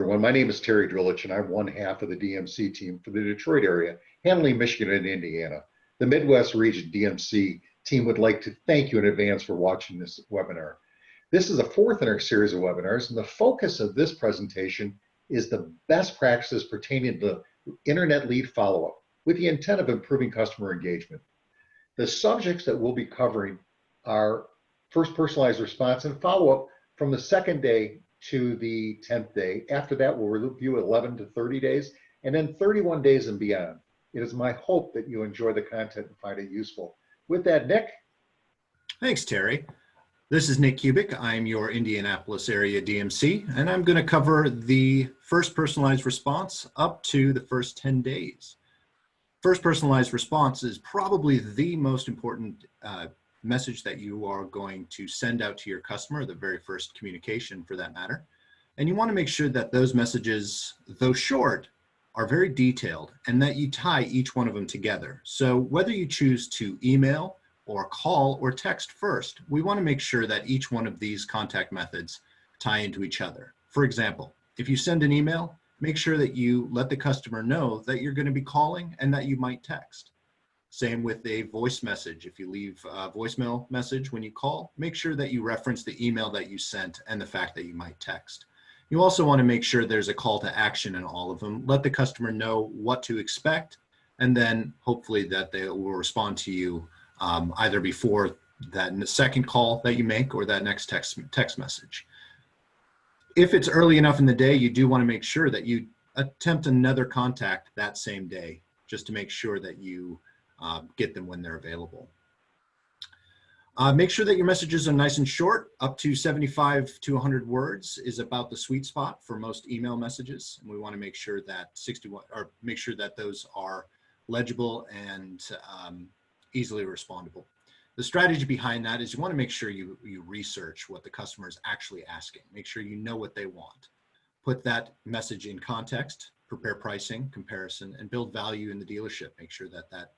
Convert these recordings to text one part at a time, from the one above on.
Everyone, my name is Terry Drillich, and I'm one half of the DMC team for the Detroit area, handling Michigan and Indiana. The Midwest region DMC team would like to thank you in advance for watching this webinar. This is the fourth in our series of webinars, and the focus of this presentation is the best practices pertaining to internet lead follow-up with the intent of improving customer engagement. The subjects that we'll be covering are first personalized response and follow-up from the second day to the 10th day. After that, we'll review 11 to 30 days, and then 31 days and beyond. It is my hope that you enjoy the content and find it useful. With that, Nick. Thanks, Terry. This is Nick Kubik. I'm your Indianapolis area DMC, and I'm going to cover the first personalized response up to the first 10 days. First personalized response is probably the most important message that you are going to send out to your customer, the very first communication for that matter. And you want to make sure that those messages, though short, are very detailed and that you tie each one of them together. So whether you choose to email or call or text first, we want to make sure that each one of these contact methods tie into each other. For example, if you send an email, make sure that you let the customer know that you're going to be calling and that you might text. Same with a voice message. If you leave a voicemail message when you call, make sure that you reference the email that you sent and the fact that you might text. You also want to make sure there's a call to action in all of them. Let the customer know what to expect, and then hopefully that they will respond to you either before that second call that you make or that next text message. If it's early enough in the day, you do want to make sure that you attempt another contact that same day, just to make sure that you get them when they're available. Make sure that your messages are nice and short. Up to 75 to 100 words is about the sweet spot for most email messages. And we want to make sure that those are legible and easily respondable. The strategy behind that is you want to make sure you research what the customer is actually asking. Make sure you know what they want. Put that message in context, prepare pricing, comparison, and build value in the dealership. Make sure that that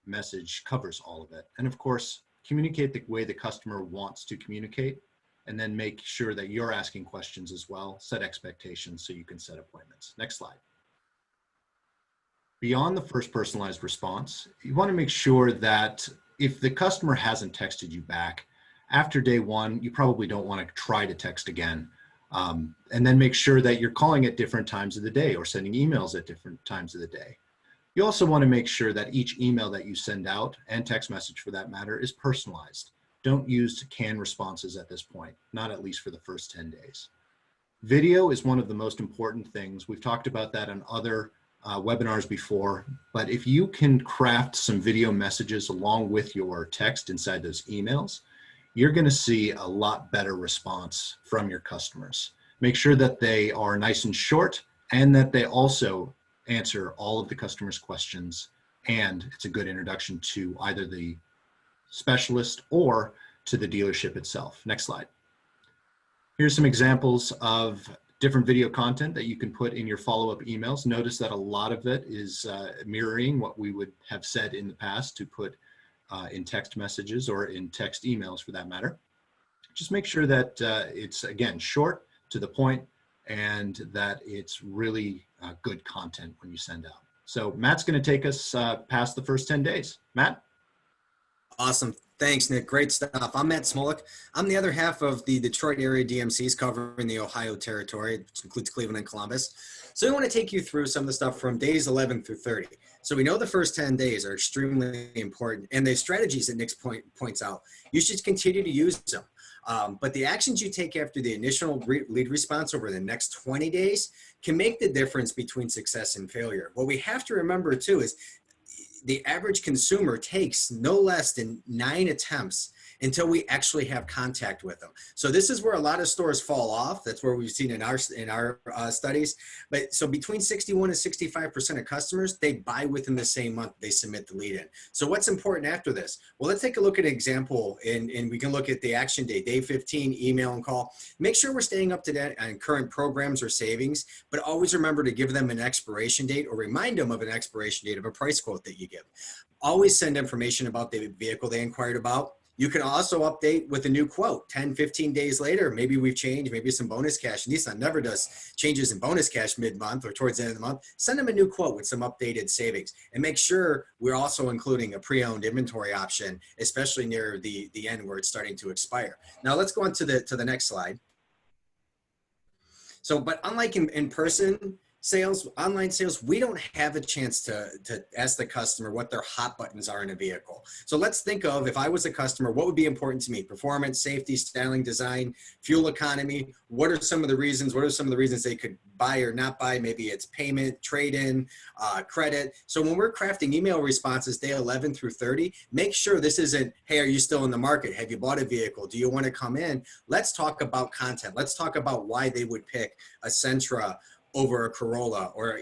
message covers all of it. And of course, communicate the way the customer wants to communicate, and then make sure that you're asking questions as well. Set expectations so you can set appointments. Next slide. Beyond the first personalized response, you want to make sure that if the customer hasn't texted you back, after day one, you probably don't want to try to text again. And then make sure that you're calling at different times of the day or sending emails at different times of the day. You also want to make sure that each email that you send out, and text message for that matter, is personalized. Don't use canned responses at this point, not at least for the first 10 days. Video is one of the most important things. We've talked about that on other webinars before, but if you can craft some video messages along with your text inside those emails, you're going to see a lot better response from your customers. Make sure that they are nice and short and that they also answer all of the customer's questions, and it's a good introduction to either the specialist or to the dealership itself. Next slide. Here's some examples of different video content that you can put in your follow-up emails. Notice that a lot of it is mirroring what we would have said in the past to put in text messages or in text emails for that matter. Just make sure that it's, again, short, to the point, and that it's really good content when you send out. So Matt's going to take us past the first 10 days. Matt? Awesome. Thanks, Nick. Great stuff. I'm Matt Smolik. I'm the other half of the Detroit area DMCs covering the Ohio territory, which includes Cleveland and Columbus. So I want to take you through some of the stuff from days 11 through 30. So we know the first 10 days are extremely important, and the strategies that Nick points out, you should continue to use them. But the actions you take after the initial lead response over the next 20 days can make the difference between success and failure. What we have to remember too is the average consumer takes no less than 9 attempts until we actually have contact with them. So this is where a lot of stores fall off. That's where we've seen in our studies. But so between 61 and 65% of customers, they buy within the same month they submit the lead in. So what's important after this? Well, let's take a look at an example, and we can look at the action day, day 15, email and call. Make sure we're staying up to date on current programs or savings, but always remember to give them an expiration date or remind them of an expiration date of a price quote that you give. Always send information about the vehicle they inquired about. You can also update with a new quote 10, 15 days later. Maybe we've changed, maybe some bonus cash. Nissan never does changes in bonus cash mid-month or towards the end of the month. Send them a new quote with some updated savings, and make sure we're also including a pre-owned inventory option, especially near the end where it's starting to expire. Now let's go on to the next slide. So, but unlike in person sales, online sales, we don't have a chance to ask the customer what their hot buttons are in a vehicle. So let's think of, if I was a customer, what would be important to me? Performance, safety, styling, design, fuel economy. What are some of the reasons? What are some of the reasons they could buy or not buy? Maybe it's payment, trade-in, credit. So when we're crafting email responses day 11 through 30, make sure this isn't, hey, are you still in the market? Have you bought a vehicle? Do you want to come in? Let's talk about content. Let's talk about why they would pick a Sentra over a Corolla, or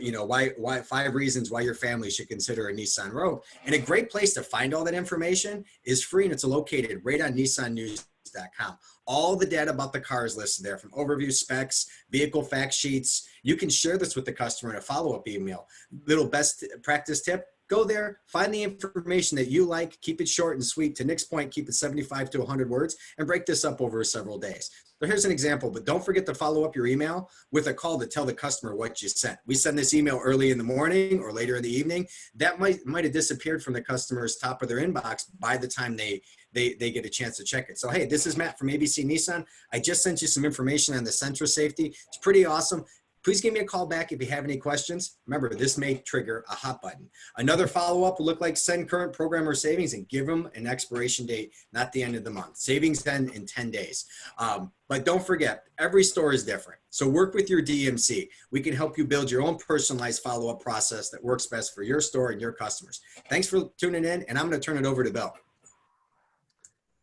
why 5 reasons why your family should consider a Nissan Rogue. And a great place to find all that information is free, and it's located right on nissannews.com. All the data about the car is listed there, from overview, specs, vehicle fact sheets. You can share this with the customer in a follow-up email. Little best practice tip: go there, find the information that you like, keep it short and sweet. To Nick's point, keep it 75 to 100 words, and break this up over several days. So here's an example, but don't forget to follow up your email with a call to tell the customer what you sent. We send this email early in the morning or later in the evening. That might have disappeared from the customer's top of their inbox by the time they get a chance to check it. So, hey, this is Matt from ABC Nissan. I just sent you some information on the Sentra safety. It's pretty awesome. Please give me a call back if you have any questions. Remember, this may trigger a hot button. Another follow-up will look like send current program or savings and give them an expiration date, not the end of the month. Savings end in 10 days. But don't forget, every store is different. So work with your DMC. We can help you build your own personalized follow-up process that works best for your store and your customers. Thanks for tuning in, and I'm going to turn it over to Bill.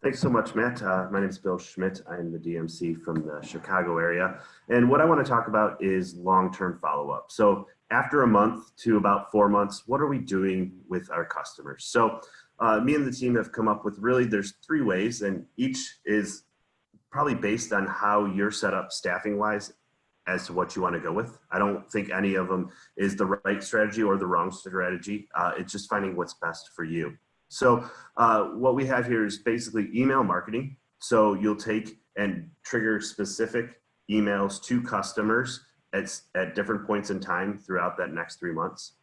Thanks so much, Matt. My name is Bill Schmidt. I'm the DMC from the Chicago area. And what I want to talk about is long-term follow-up. So after a month to about 4 months, what are we doing with our customers? So me and the team have come up with, really, there's 3 ways, and each is probably based on how you're set up staffing-wise as to what you want to go with. I don't think any of them is the right strategy or the wrong strategy. It's just finding what's best for you. So what we have here is basically email marketing. So you'll take and trigger specific emails to customers at different points in time throughout that next 3 months.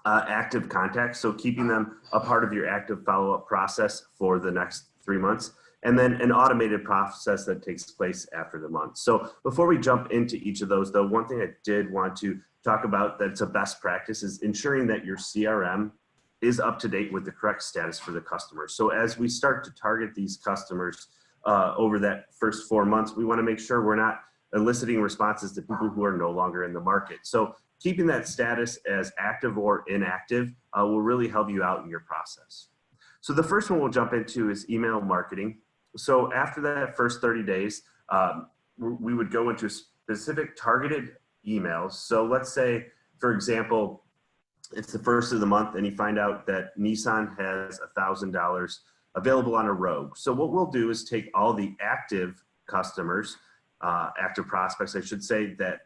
Active contacts, so keeping them a part of your active follow-up process for the next 3 months. And then an automated process that takes place after the month. So before we jump into each of those, though, one thing I did want to talk about that's a best practice is ensuring that your CRM is up to date with the correct status for the customer. So as we start to target these customers over that first 4 months, we want to make sure we're not eliciting responses to people who are no longer in the market. So keeping that status as active or inactive will really help you out in your process. So the first one we'll jump into is email marketing. So after that first 30 days, we would go into specific targeted emails. So let's say, for example, it's the first of the month and you find out that Nissan has $1,000 available on a Rogue. So what we'll do is take all the active customers, active prospects, I should say, that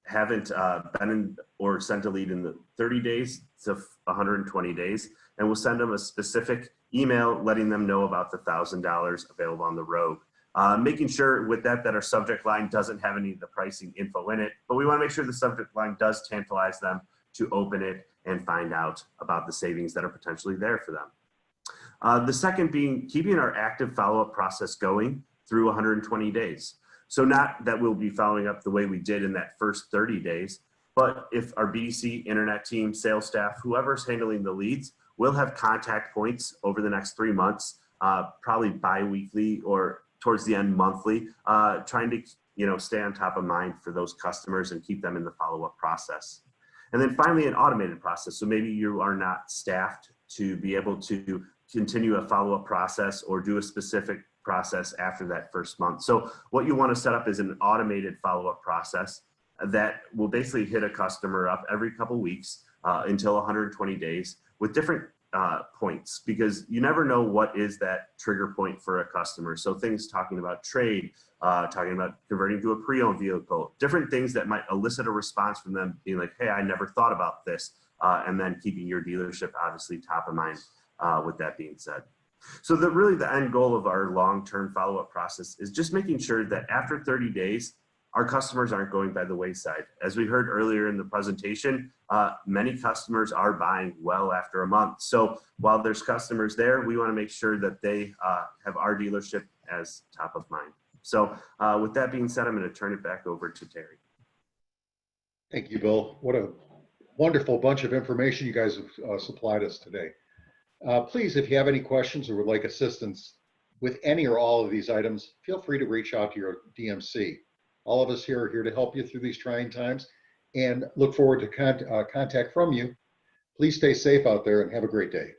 haven't been in or sent a lead in the 30 days to 120 days, and we'll send them a specific email letting them know about the $1,000 available on the Rogue. Making sure with that our subject line doesn't have any of the pricing info in it, but we want to make sure the subject line does tantalize them to open it and find out about the savings that are potentially there for them. The second being keeping our active follow-up process going through 120 days. So not that we'll be following up the way we did in that first 30 days, but if our BDC, internet team, sales staff, whoever's handling the leads, we'll have contact points over the next 3 months, probably bi-weekly or towards the end monthly, trying to stay on top of mind for those customers and keep them in the follow-up process. And then finally, an automated process. So maybe you are not staffed to be able to continue a follow-up process or do a specific process after that first month. So what you want to set up is an automated follow-up process that will basically hit a customer up every couple weeks until 120 days with different points, because you never know what is that trigger point for a customer. So things talking about trade, talking about converting to a pre-owned vehicle, different things that might elicit a response from them being like, hey, I never thought about this. And then keeping your dealership obviously top of mind with that being said. So really the end goal of our long-term follow-up process is just making sure that after 30 days, our customers aren't going by the wayside. As we heard earlier in the presentation, many customers are buying well after a month. So while there's customers there, we want to make sure that they have our dealership as top of mind. So with that being said, I'm going to turn it back over to Terry. Thank you, Bill. What a wonderful bunch of information you guys have supplied us today. Please, if you have any questions or would like assistance with any or all of these items, feel free to reach out to your DMC. All of us here are here to help you through these trying times and look forward to contact from you. Please stay safe out there and have a great day.